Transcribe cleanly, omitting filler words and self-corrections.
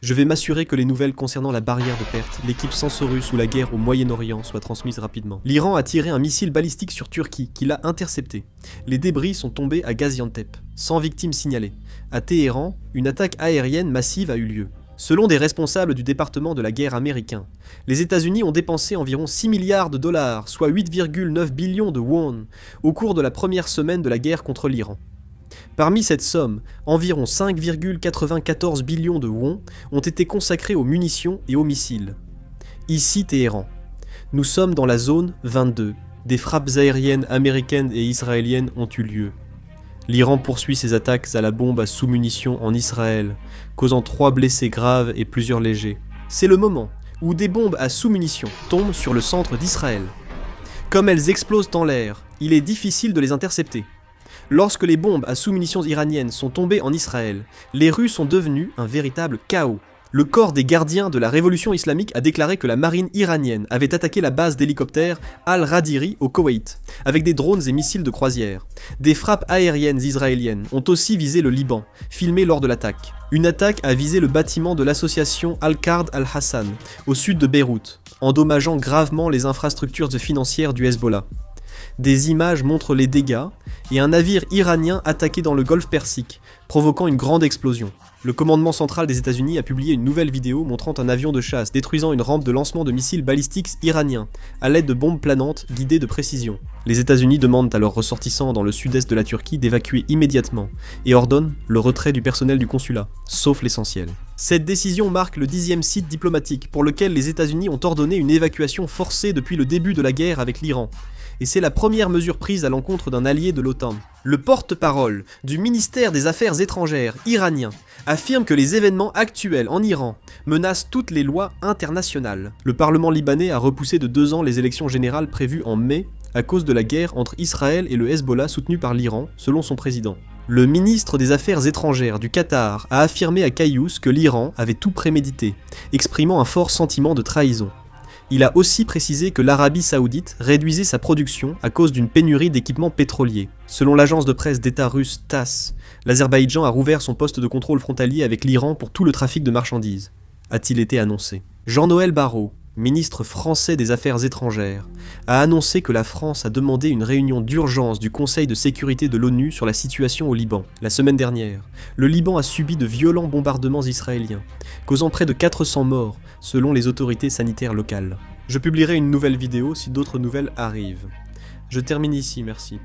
Je vais m'assurer que les nouvelles concernant la barrière de perte, l'équipe Sensorus ou la guerre au Moyen-Orient soient transmises rapidement. L'Iran a tiré un missile balistique sur Turquie, qui l'a intercepté. Les débris sont tombés à Gaziantep, sans victimes signalées. À Téhéran, une attaque aérienne massive a eu lieu. Selon des responsables du département de la guerre américain, les États-Unis ont dépensé environ 6 milliards de dollars, soit 8,9 billions de won, au cours de la première semaine de la guerre contre l'Iran. Parmi cette somme, environ 5,94 billions de won ont été consacrés aux munitions et aux missiles. Ici Téhéran. Nous sommes dans la zone 22. Des frappes aériennes américaines et israéliennes ont eu lieu. L'Iran poursuit ses attaques à la bombe à sous-munitions en Israël, causant 3 blessés graves et plusieurs légers. C'est le moment où des bombes à sous-munitions tombent sur le centre d'Israël. Comme elles explosent en l'air, il est difficile de les intercepter. Lorsque les bombes à sous-munitions iraniennes sont tombées en Israël, les rues sont devenues un véritable chaos. Le corps des gardiens de la révolution islamique a déclaré que la marine iranienne avait attaqué la base d'hélicoptères Al-Radiri au Koweït, avec des drones et missiles de croisière. Des frappes aériennes israéliennes ont aussi visé le Liban, filmées lors de l'attaque. Une attaque a visé le bâtiment de l'association Al-Qard Al-Hassan, au sud de Beyrouth, endommageant gravement les infrastructures financières du Hezbollah. Des images montrent les dégâts et un navire iranien attaqué dans le golfe Persique, provoquant une grande explosion. Le commandement central des États-Unis a publié une nouvelle vidéo montrant un avion de chasse détruisant une rampe de lancement de missiles balistiques iraniens à l'aide de bombes planantes guidées de précision. Les États-Unis demandent à leurs ressortissants dans le sud-est de la Turquie d'évacuer immédiatement et ordonnent le retrait du personnel du consulat, sauf l'essentiel. Cette décision marque le 10e site diplomatique pour lequel les États-Unis ont ordonné une évacuation forcée depuis le début de la guerre avec l'Iran. Et c'est la première mesure prise à l'encontre d'un allié de l'OTAN. Le porte-parole du ministère des Affaires étrangères iranien affirme que les événements actuels en Iran menacent toutes les lois internationales. Le Parlement libanais a repoussé de 2 ans les élections générales prévues en mai à cause de la guerre entre Israël et le Hezbollah soutenu par l'Iran, selon son président. Le ministre des Affaires étrangères du Qatar a affirmé à Kayous que l'Iran avait tout prémédité, exprimant un fort sentiment de trahison. Il a aussi précisé que l'Arabie Saoudite réduisait sa production à cause d'une pénurie d'équipements pétroliers. Selon l'agence de presse d'État russe TASS, l'Azerbaïdjan a rouvert son poste de contrôle frontalier avec l'Iran pour tout le trafic de marchandises, a-t-il été annoncé. Jean-Noël Barrot, ministre français des Affaires étrangères, a annoncé que la France a demandé une réunion d'urgence du Conseil de sécurité de l'ONU sur la situation au Liban. La semaine dernière, le Liban a subi de violents bombardements israéliens, causant près de 400 morts, selon les autorités sanitaires locales. Je publierai une nouvelle vidéo si d'autres nouvelles arrivent. Je termine ici, merci.